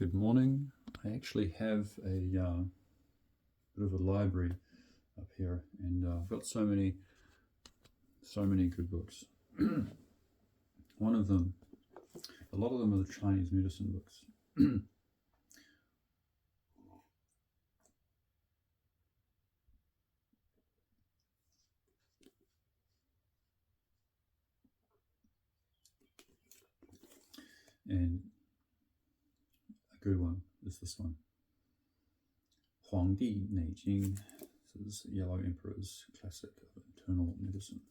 Good morning. I actually have a bit of a library up here, and I've got so many good books. One of them, a lot of them are the Chinese medicine books. And a good one is this one, Huangdi Neijing. This is Yellow Emperor's classic of internal medicine.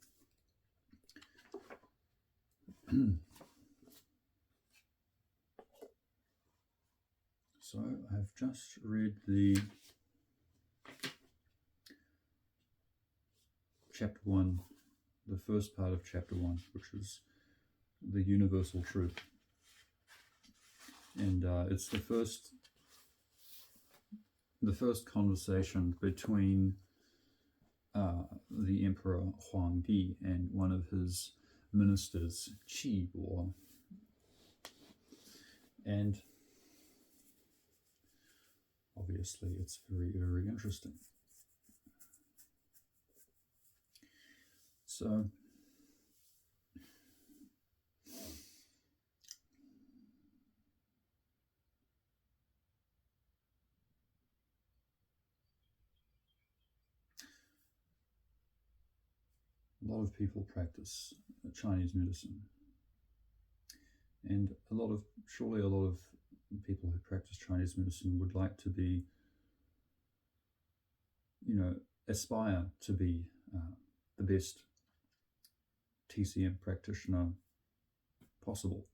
So I've just read the chapter 1, the first part of chapter 1, which is the universal truth. And it's the first conversation between the Emperor Huangdi and one of his ministers, Qigong. And obviously it's very, very interesting. So a lot of people practice Chinese medicine, and surely a lot of people who practice Chinese medicine would like to be, aspire to be the best TCM practitioner possible.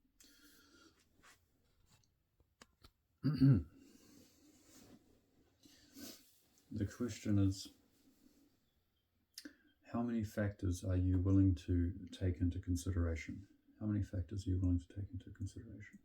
The question is, how many factors are you willing to take into consideration? How many factors are you willing to take into consideration?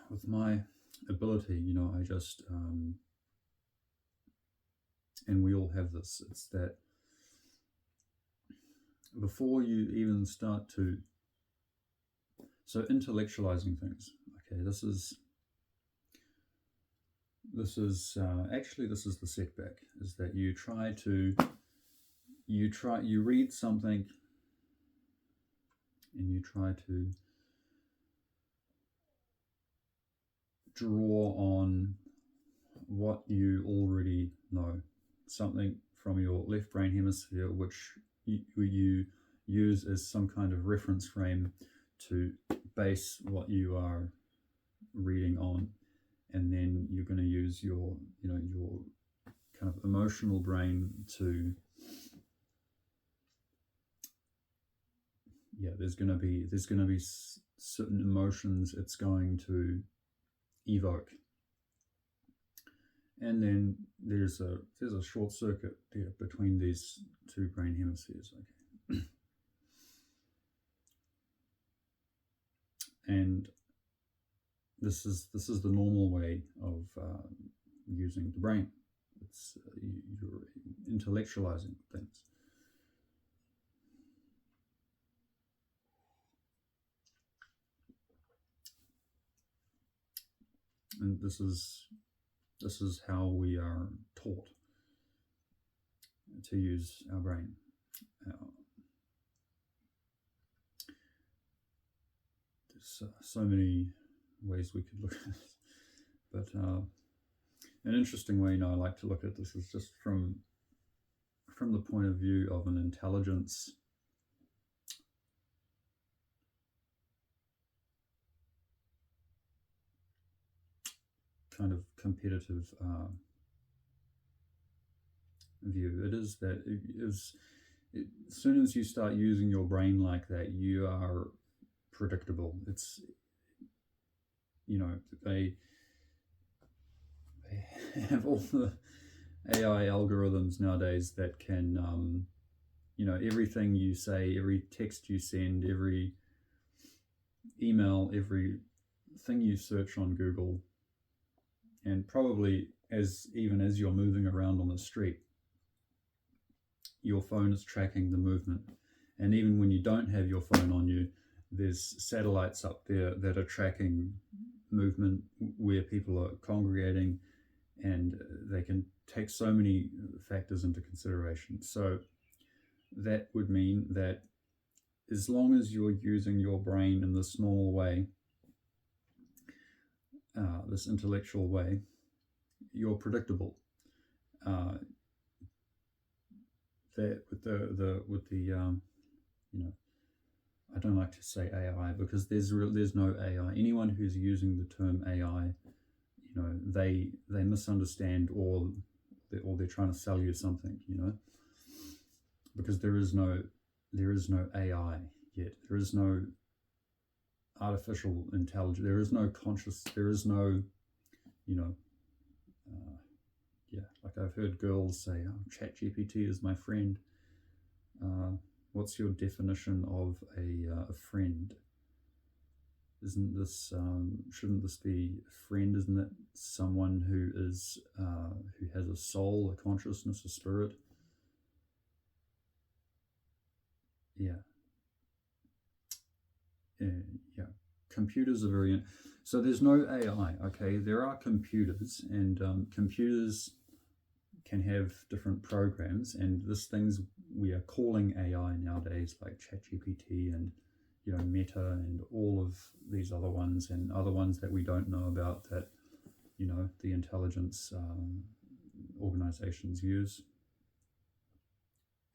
With my ability, I just, and we all have this, it's that before you even start to, so intellectualizing things, okay, this is the setback, is that you read something and you try to draw on what you already know, something from your left brain hemisphere which you use as some kind of reference frame to base what you are reading on, and then you're going to use your kind of emotional brain to there's going to be certain emotions it's going to evoke, and then there's a short circuit there between these two brain hemispheres. Okay. And this is the normal way of using the brain. It's you're intellectualizing things. And this is how we are taught to use our brain. There's so many ways we could look at this, but an interesting way I like to look at this is just from the point of view of an intelligence kind of competitive view. It is that as soon as you start using your brain like that, you are predictable. It's they have all the AI algorithms nowadays that can everything you say, every text you send, every email, every thing you search on Google, and probably even as you're moving around on the street, your phone is tracking the movement. And even when you don't have your phone on you, there's satellites up there that are tracking movement where people are congregating, and they can take so many factors into consideration. So that would mean that as long as you're using your brain in this normal way, this intellectual way, you're predictable. That with the I don't like to say AI because there's no AI. Anyone who's using the term AI, they misunderstand, or they're trying to sell you something, because there is no AI yet. There is no artificial intelligence. There is no conscious. There is no, like I've heard girls say, "Oh, ChatGPT is my friend." What's your definition of a friend? Shouldn't this be a friend? Isn't it someone who has a soul, a consciousness, a spirit? Yeah. Computers are very... So there's no AI, okay? There are computers, and computers can have different programs, and these things we are calling AI nowadays, like ChatGPT and Meta and all of these other ones, and other ones that we don't know about that the intelligence organizations use.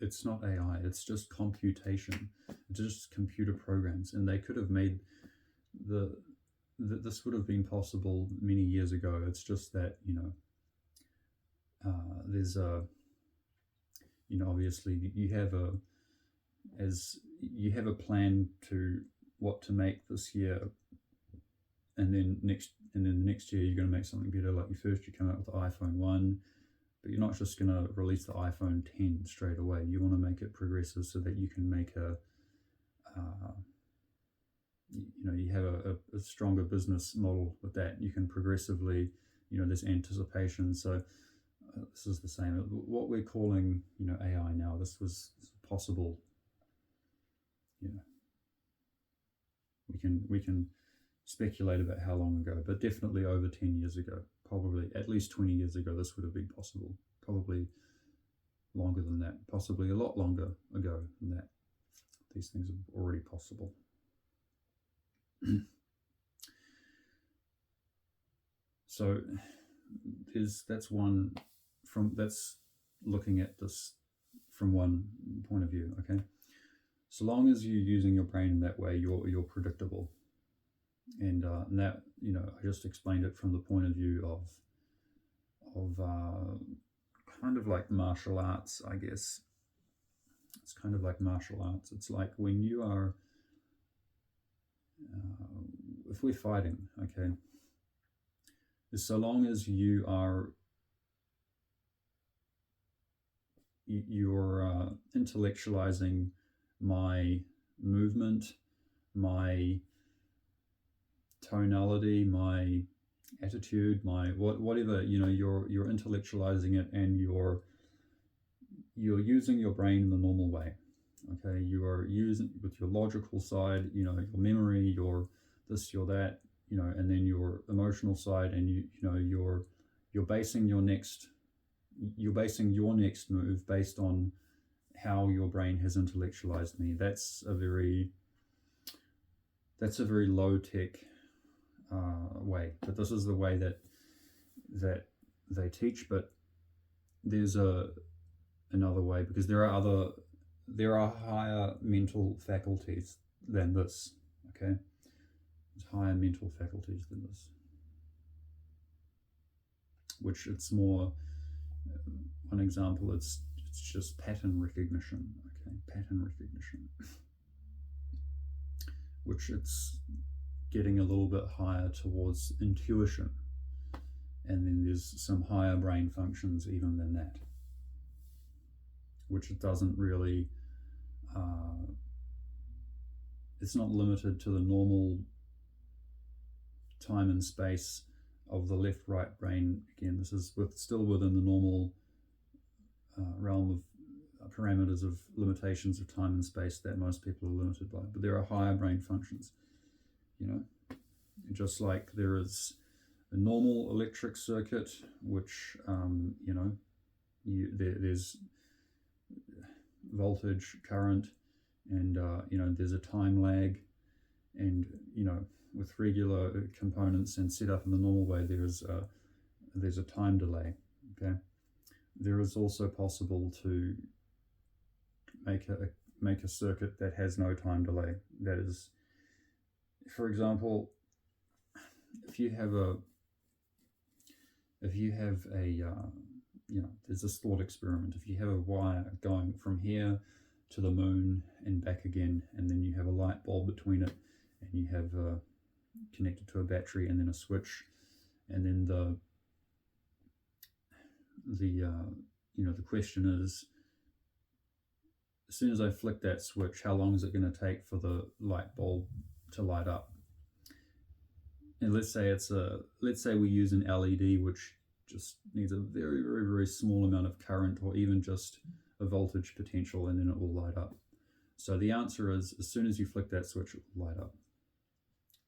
It's not AI, it's just computation. It's just computer programs, and they could have made this would have been possible many years ago. It's just that there's obviously you have a plan to what to make this year, and then the next year you're going to make something better. Like you come out with the iPhone 1, but you're not just going to release the iPhone 10 straight away. You want to make it progressive so that you can make you have a stronger business model with that. You can progressively, there's anticipation. So this is the same. What we're calling, AI now, this was possible. We can speculate about how long ago, but definitely over 10 years ago, probably at least 20 years ago, this would have been possible. Probably longer than that, possibly a lot longer ago than that. These things are already possible. So that's looking at this from one point of view. Okay, so long as you're using your brain in that way, you're predictable, and that I just explained it from the point of view of kind of like martial arts, I guess. It's kind of like martial arts. It's like when you are if we're fighting, okay, so long as you're intellectualizing my movement, my tonality, my attitude, my whatever, you're intellectualizing it, and you're using your brain in the normal way. Okay, you are using with your logical side, your memory, your this, your that, and then your emotional side, and you're basing your next move based on how your brain has intellectualized me. That's a very low tech way, but this is the way that they teach. But there's another way, because there are higher mental faculties than this. Okay, there's higher mental faculties than this, which it's more. One example, it's just pattern recognition. Okay, pattern recognition, which it's getting a little bit higher towards intuition, and then there's some higher brain functions even than that, which it doesn't really it's not limited to the normal time and space of the left-right brain. Again, this is still within the normal realm of parameters of limitations of time and space that most people are limited by. But there are higher brain functions, just like there is a normal electric circuit, which there's voltage, current, and there's a time lag, and with regular components and set up in the normal way, there's a time delay. Okay, there is also possible to make a circuit that has no time delay. That is, for example, if you have a there's this thought experiment. If you have a wire going from here to the moon and back again, and then you have a light bulb between it, and you have connected to a battery and then a switch, and then the question is, as soon as I flick that switch, how long is it going to take for the light bulb to light up? And let's say we use an LED, which just needs a very, very, very small amount of current, or even just a voltage potential, and then it will light up. So the answer is, as soon as you flick that switch, it will light up.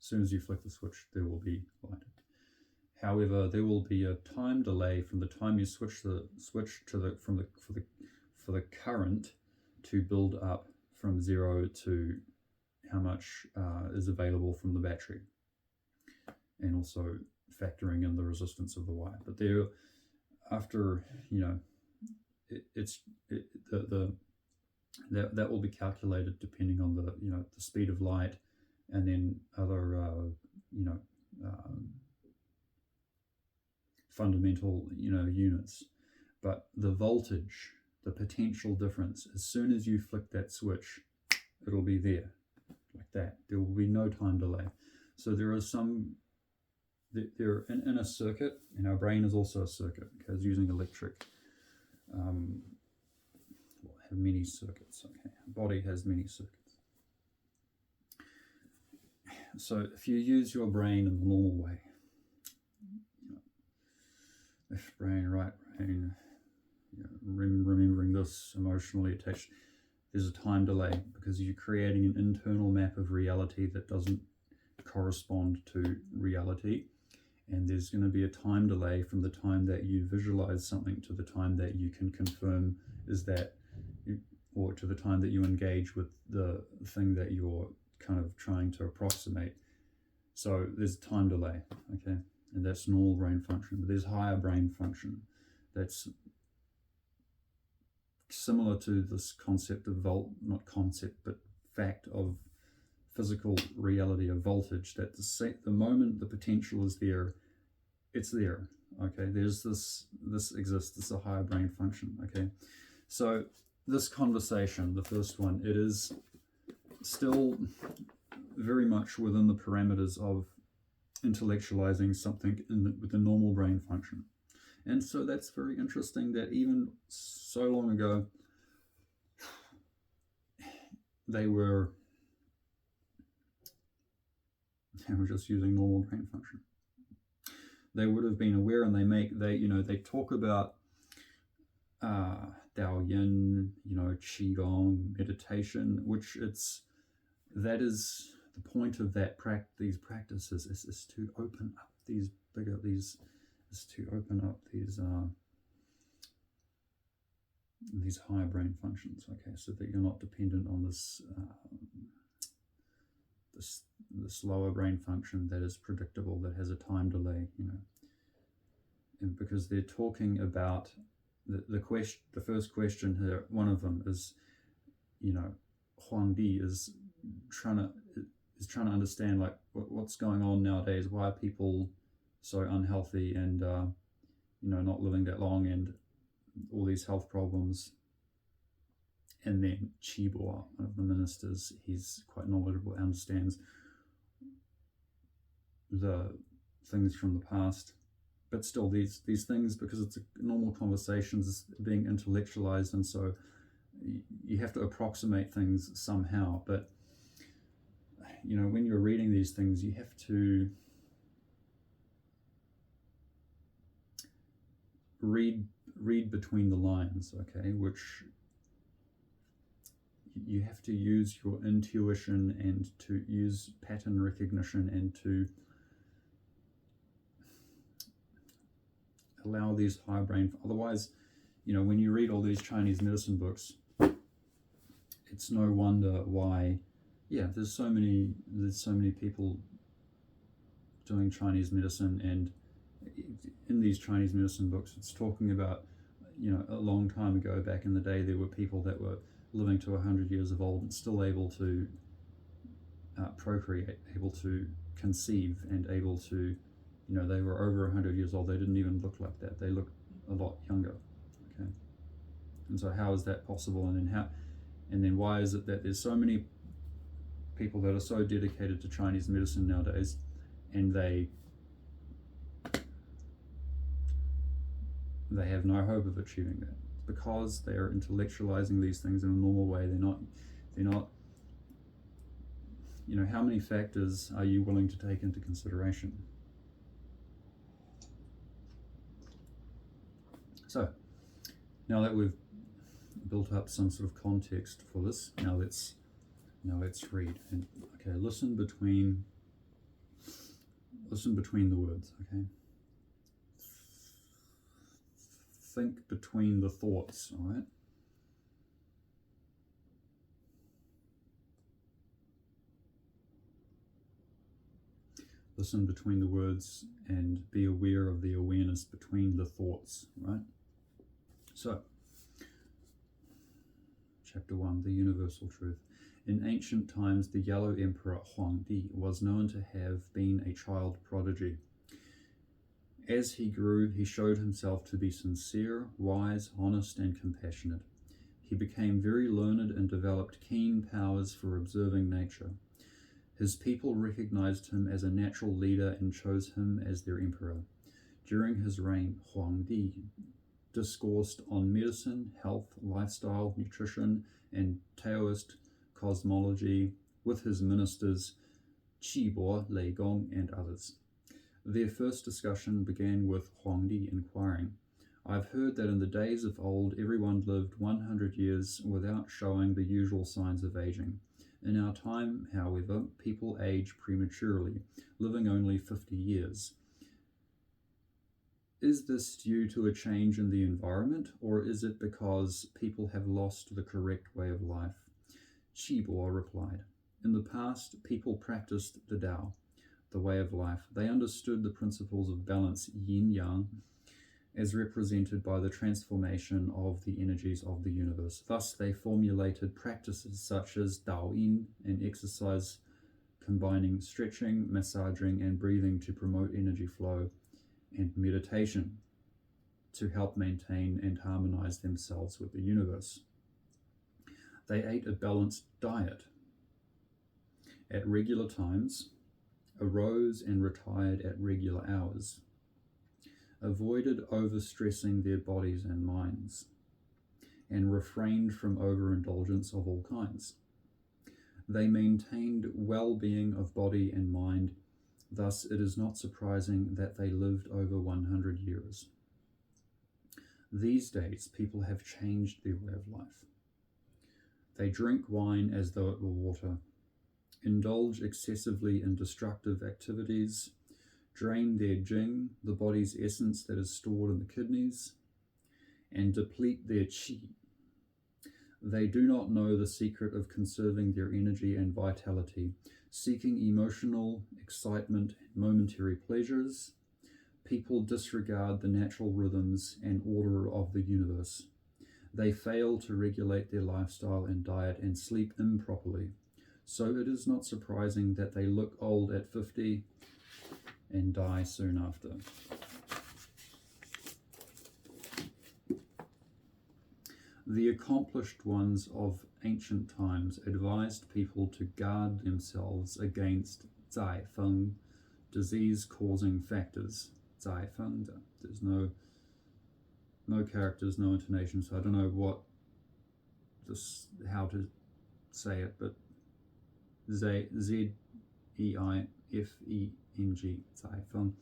As soon as you flick the switch, there will be light. However, there will be a time delay from the time you switch the switch to for the current to build up from 0 to how much is available from the battery, and also factoring in the resistance of the wire. But there, after that will be calculated depending on the the speed of light, and then other fundamental units. But the voltage, the potential difference, as soon as you flick that switch, it'll be there, like that. There will be no time delay. So there are in a circuit, and our brain is also a circuit, because using electric, have many circuits. Okay, our body has many circuits. So if you use your brain in the normal way, left brain, right brain, remembering this, emotionally attached, there's a time delay, because you're creating an internal map of reality that doesn't correspond to reality. And there's going to be a time delay from the time that you visualize something to the time that you can confirm or to the time that you engage with the thing that you're kind of trying to approximate. So there's time delay, okay? And that's normal brain function. But there's higher brain function that's similar to this concept of fact of physical reality of voltage, that the moment the potential is there, it's there. Okay, there's this exists. It's a higher brain function. Okay, so this conversation, the first one, it is still very much within the parameters of intellectualizing something with the normal brain function. And so that's very interesting that even so long ago, they were just using normal brain function. They would have been aware, and they talk about Dao Yin, Qigong, meditation, which that is the point of these practices is to open up these higher brain functions. Okay, so that you're not dependent on this lower brain function that is predictable, that has a time delay, and because they're talking about the first question here, one of them is, Huangdi is trying to understand, like, what's going on nowadays, why are people so unhealthy and not living that long, and all these health problems. And then Chibo, one of the ministers, he's quite knowledgeable, understands the things from the past, but still these things, because it's a normal conversations, being intellectualized, and so you have to approximate things somehow. But when you're reading these things, you have to read between the lines, okay? Which you have to use your intuition and to use pattern recognition and to allow these high brain. Otherwise, when you read all these Chinese medicine books, it's no wonder why, there's so many people doing Chinese medicine, and in these Chinese medicine books, it's talking about, a long time ago, back in the day, there were people that were living to 100 years of old and still able to procreate, able to conceive, and able to, they were over 100 years old. They didn't even look like that. They looked a lot younger. Okay, and so how is that possible? And then why is it that there's so many people that are so dedicated to Chinese medicine nowadays, and they have no hope of achieving that? Because they are intellectualizing these things in a normal way. They're not. How many factors are you willing to take into consideration? So, now that we've built up some sort of context for this, now let's read. And okay, listen between the words. Okay, think between the thoughts. All right. Listen between the words and be aware of the awareness between the thoughts. Right. So, Chapter 1, the Universal Truth. In ancient times, the Yellow Emperor Huangdi was known to have been a child prodigy. As he grew, he showed himself to be sincere, wise, honest, and compassionate. He became very learned and developed keen powers for observing nature. His people recognized him as a natural leader and chose him as their emperor. During his reign, Huangdi discoursed on medicine, health, lifestyle, nutrition, and Taoist cosmology with his ministers Qigong, Leigong, and others. Their first discussion began with Huangdi inquiring, "I've heard that in the days of old everyone lived 100 years without showing the usual signs of aging. In our time, however, people age prematurely, living only 50 years. Is this due to a change in the environment, or is it because people have lost the correct way of life?" Qibor replied, "In the past, people practiced the Tao, the way of life. They understood the principles of balance, yin-yang, as represented by the transformation of the energies of the universe. Thus, they formulated practices such as Daoyin, an exercise combining stretching, massaging, and breathing to promote energy flow, and meditation to help maintain and harmonize themselves with the universe. They ate a balanced diet at regular times, arose and retired at regular hours, avoided overstressing their bodies and minds, and refrained from overindulgence of all kinds. They maintained well-being of body and mind. Thus, it is not surprising that they lived over 100 years. These days, people have changed their way of life. They drink wine as though it were water, indulge excessively in destructive activities, drain their jing, the body's essence that is stored in the kidneys, and deplete their qi. They do not know the secret of conserving their energy and vitality, seeking emotional excitement and momentary pleasures. People disregard the natural rhythms and order of the universe. They fail to regulate their lifestyle and diet and sleep improperly. So it is not surprising that they look old at 50 and die soon after. The accomplished ones of ancient times advised people to guard themselves against 灾风, disease-causing factors. 灾风, there's no characters, no intonation, so I don't know what this how to say it, but Z-E-I-F-E-N-G, Zaifeng,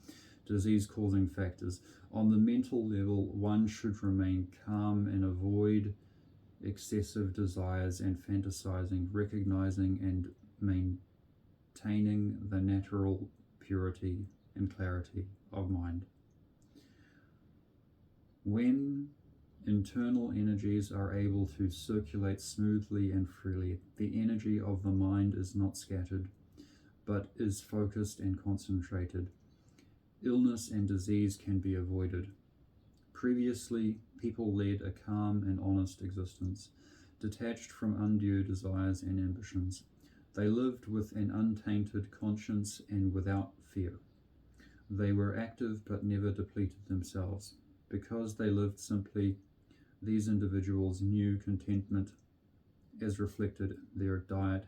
disease-causing factors. On the mental level, one should remain calm and avoid excessive desires and fantasizing, recognizing and maintaining the natural purity and clarity of mind. When internal energies are able to circulate smoothly and freely, the energy of the mind is not scattered, but is focused and concentrated. Illness and disease can be avoided. Previously, people led a calm and honest existence, detached from undue desires and ambitions. They lived with an untainted conscience and without fear. They were active but never depleted themselves. Because they lived simply, these individuals knew contentment as reflected their diet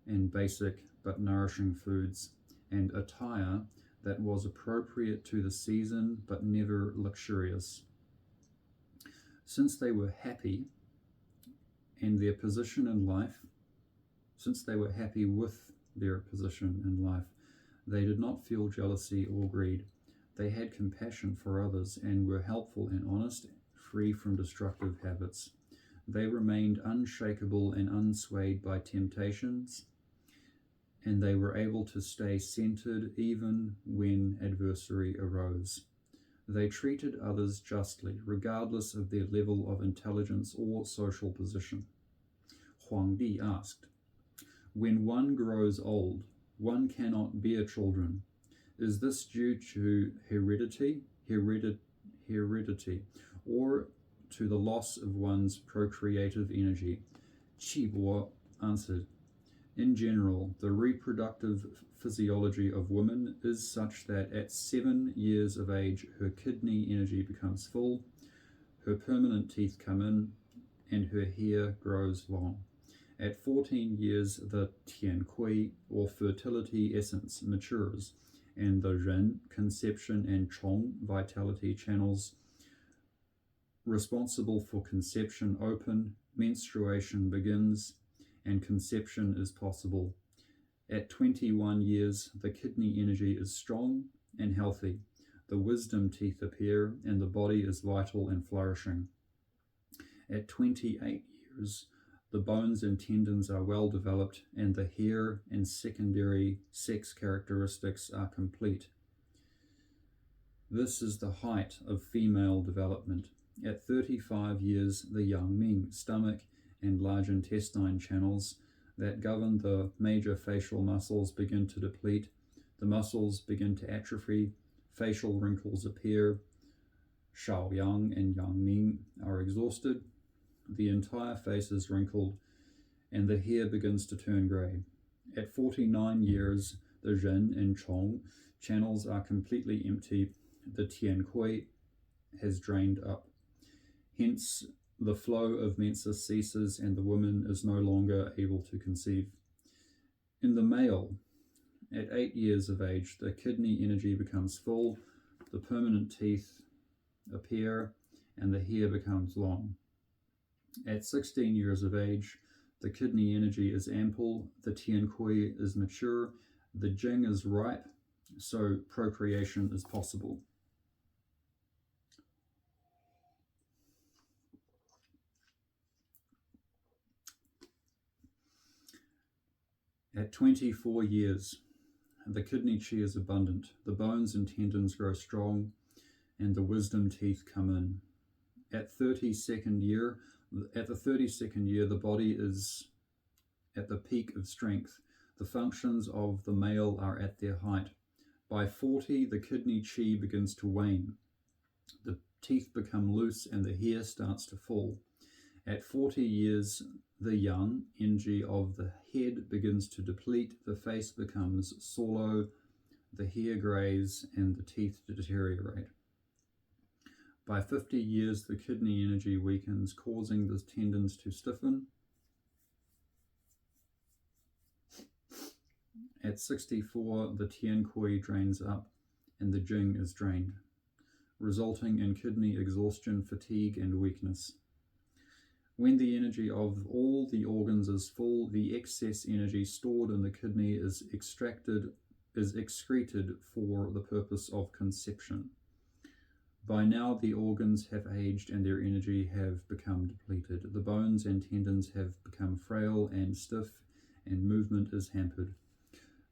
and basic but nourishing foods, and attire that was appropriate to the season but never luxurious. Since they were happy and their position in life, since they were happy with their position in life, they did not feel jealousy or greed. They had compassion for others and were helpful and honest, free from destructive habits. They remained unshakable and unswayed by temptations, and they were able to stay centered even when adversity arose. They treated others justly, regardless of their level of intelligence or social position. Huang Di asked, "When one grows old, one cannot bear children. Is this due to heredity, or to the loss of one's procreative energy?" Qi Bo answered, "In general, the reproductive physiology of women is such that at 7 years of age, her kidney energy becomes full, her permanent teeth come in, and her hair grows long. At 14 years, the Tian Kui, or fertility essence, matures, and the Ren, conception, and Chong, vitality channels responsible for conception open, menstruation begins, and conception is possible. At 21 years, the kidney energy is strong and healthy, the wisdom teeth appear, and the body is vital and flourishing. At 28 years, the bones and tendons are well developed, and the hair and secondary sex characteristics are complete. This is the height of female development. At 35 years, the Yang Ming, stomach and large intestine channels that govern the major facial muscles begin to deplete, the muscles begin to atrophy, facial wrinkles appear, Shao Yang and Yang Ming are exhausted, the entire face is wrinkled, and the hair begins to turn grey. At 49 years, the Ren and Chong channels are completely empty, the Tian Kui has drained up. Hence, the flow of menses ceases and the woman is no longer able to conceive. In the male, at 8 years of age, the kidney energy becomes full, the permanent teeth appear, and the hair becomes long. At 16 years of age, the kidney energy is ample, the Tian Kui is mature, the Jing is ripe, so procreation is possible. At 24 years, the kidney qi is abundant, the bones and tendons grow strong, and the wisdom teeth come in. At the 32nd year, the body is at the peak of strength. The functions of the male are at their height. By 40, the kidney qi begins to wane. The teeth become loose and the hair starts to fall. At 40 years, the yang energy of the head begins to deplete, the face becomes sallow, the hair greys, and the teeth deteriorate. By 50 years, the kidney energy weakens, causing the tendons to stiffen. At 64, the Tian Kui drains up, and the Jing is drained, resulting in kidney exhaustion, fatigue, and weakness. When the energy of all the organs is full, the excess energy stored in the kidney is excreted for the purpose of conception. By now the organs have aged and their energy have become depleted. The bones and tendons have become frail and stiff, and movement is hampered.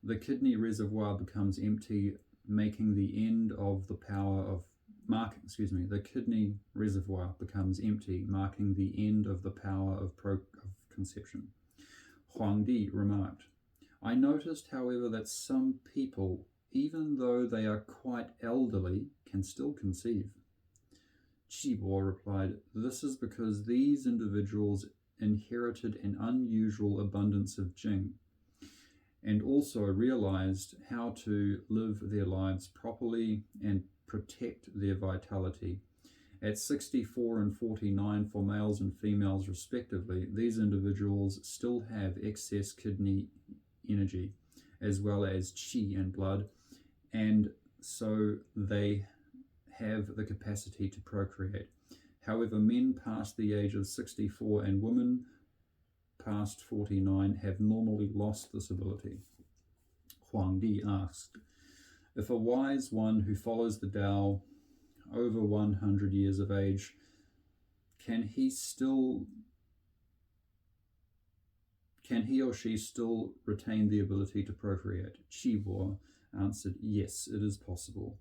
The kidney reservoir becomes empty, making the end of the power of the kidney reservoir becomes empty, marking the end of the power of conception. Huangdi remarked, I noticed, however, that some people, even though they are quite elderly, can still conceive. Qigong replied, this is because these individuals inherited an unusual abundance of Jing, and also realized how to live their lives properly and protect their vitality. At 64 and 49 for males and females respectively, these individuals still have excess kidney energy as well as qi and blood, and so they have the capacity to procreate. However, men past the age of 64 and women past 49 have normally lost this ability. Huangdi asked, if a wise one who follows the Tao over 100 years of age, can he or she still retain the ability to procreate? Qigong answered, yes, it is possible.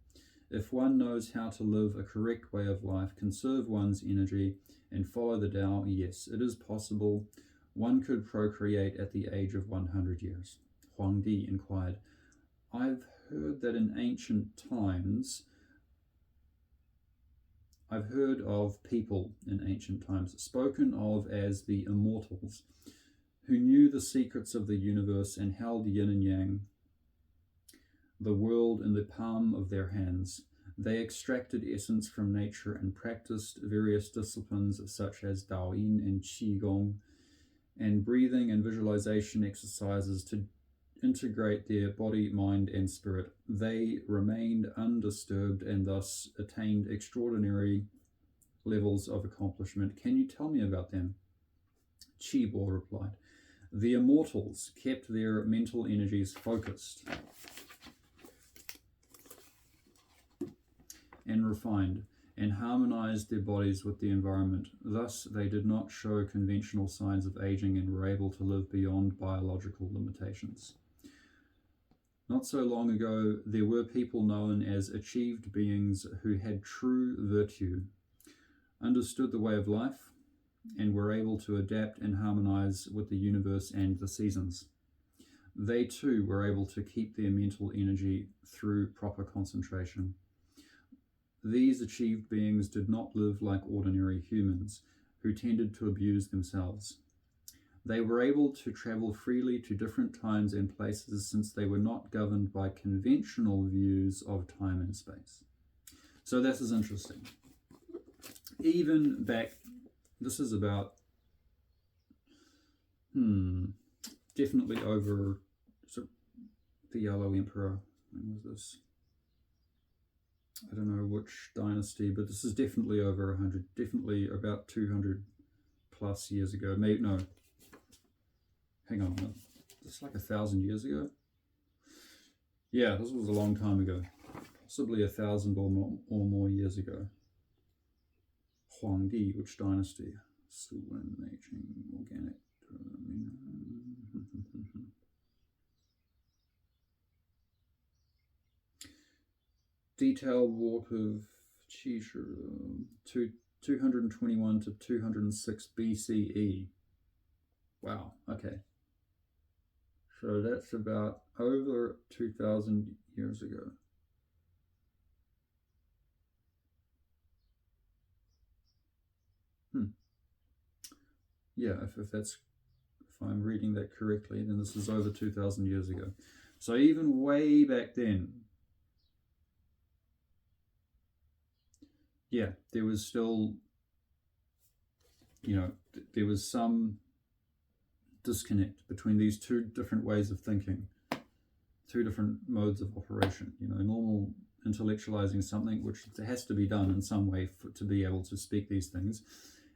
If one knows how to live a correct way of life, conserve one's energy, and follow the Tao, yes, it is possible. One could procreate at the age of 100 years. Huangdi inquired, I've heard of people in ancient times spoken of as the immortals, who knew the secrets of the universe and held yin and yang, the world in the palm of their hands. They extracted essence from nature and practiced various disciplines such as Daoyin and Qigong, and breathing and visualization exercises to integrate their body, mind, and spirit. They remained undisturbed and thus attained extraordinary levels of accomplishment. Can you tell me about them? Qigong replied, the immortals kept their mental energies focused and refined, and harmonized their bodies with the environment. Thus, they did not show conventional signs of aging and were able to live beyond biological limitations. Not so long ago, there were people known as achieved beings who had true virtue, understood the way of life, and were able to adapt and harmonize with the universe and the seasons. They too were able to keep their mental energy through proper concentration. These achieved beings did not live like ordinary humans, who tended to abuse themselves. They were able to travel freely to different times and places since they were not governed by conventional views of time and space. So this is interesting. Even back, this is about, definitely over the Yellow Emperor. When was this? I don't know which dynasty, but this is definitely over 100, definitely about 200 plus years ago. Maybe, no, hang on a minute. It's like 1,000 years ago. Yeah, this was a long time ago. Possibly 1,000 or more years ago. Huangdi, which dynasty? Suwen, Meijing, organic. Detailed walk of Qishu, 221 to 206 BCE. Wow, okay. So that's about over 2,000 years ago. Yeah, if I'm reading that correctly, then this is over 2,000 years ago. So even way back then, yeah, there was still, there was some disconnect between these two different ways of thinking, two different modes of operation. Normal intellectualizing something, which has to be done in some way to be able to speak these things,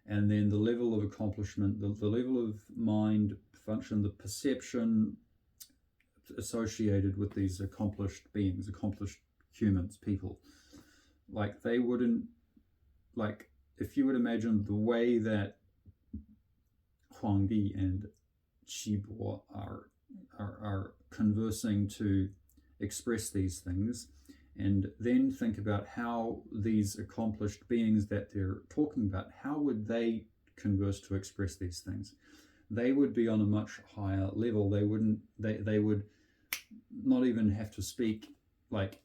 and then the level of accomplishment, the level of mind function, the perception associated with these accomplished beings, accomplished humans, people. Like, they wouldn't, like, if you would imagine the way that Huangdi and Qibor are conversing to express these things, and then think about how these accomplished beings that they're talking about, how would they converse to express these things? They would be on a much higher level. They would not even have to speak. Like,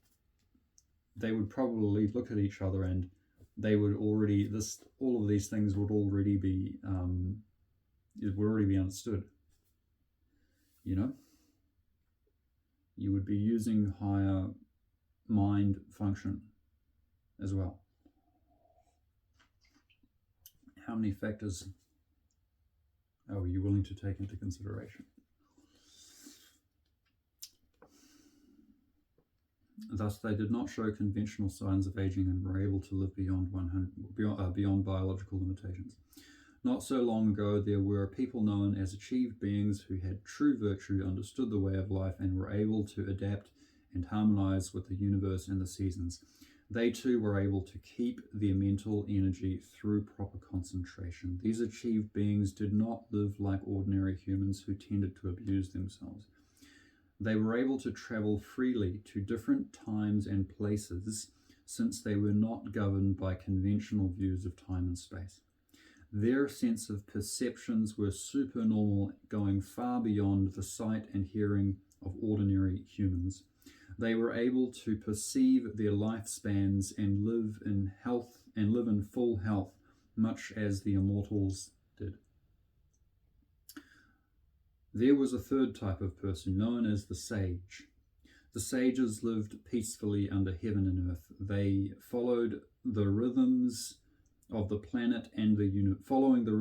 they would probably look at each other, and they would already, all of these things would already be understood. You know, you would be using higher mind function as well. How many factors are you willing to take into consideration? Thus, they did not show conventional signs of aging and were able to live beyond biological limitations. Not so long ago, there were people known as achieved beings who had true virtue, understood the way of life, and were able to adapt and harmonize with the universe and the seasons. They too were able to keep their mental energy through proper concentration. These achieved beings did not live like ordinary humans who tended to abuse themselves. They were able to travel freely to different times and places, since they were not governed by conventional views of time and space. Their sense of perceptions were supernormal, going far beyond the sight and hearing of ordinary humans. They were able to perceive their lifespans and live in health and live in full health, much as the immortals did. There was a third type of person known as the sage. The sages lived peacefully under heaven and earth. They followed the rhythms of the planet and following the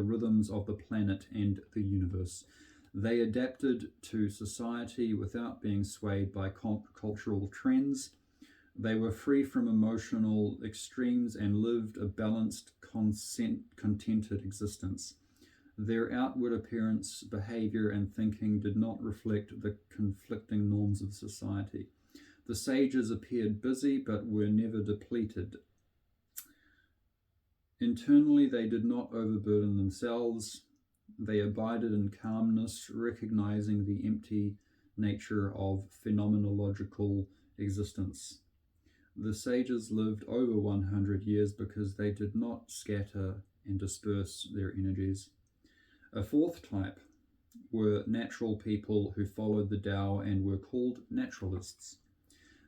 rhythms of the planet and the universe. They adapted to society without being swayed by cultural trends. They were free from emotional extremes and lived a balanced, contented existence. Their outward appearance, behavior, and thinking did not reflect the conflicting norms of society. The sages appeared busy but were never depleted. Internally, they did not overburden themselves. They abided in calmness, recognizing the empty nature of phenomenological existence. The sages lived over 100 years because they did not scatter and disperse their energies. A fourth type were natural people who followed the Tao and were called naturalists.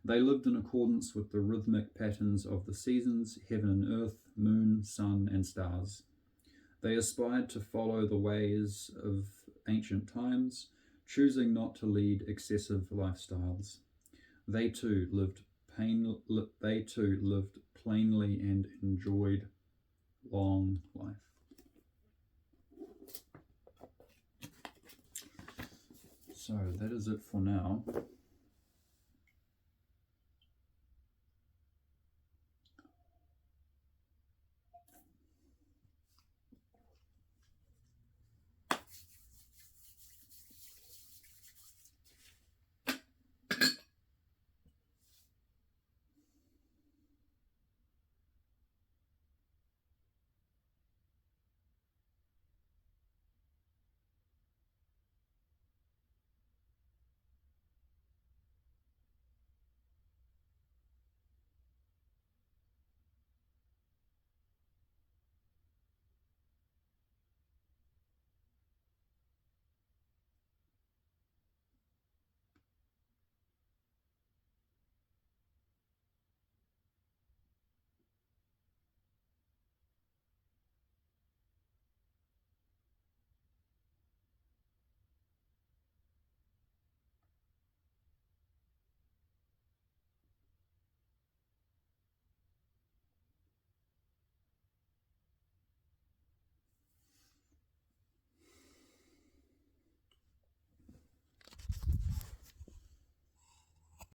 They lived in accordance with the rhythmic patterns of the seasons, heaven and earth, moon, sun, and stars. They aspired to follow the ways of ancient times, choosing not to lead excessive lifestyles. They too lived plainly and enjoyed long life. So that is it for now.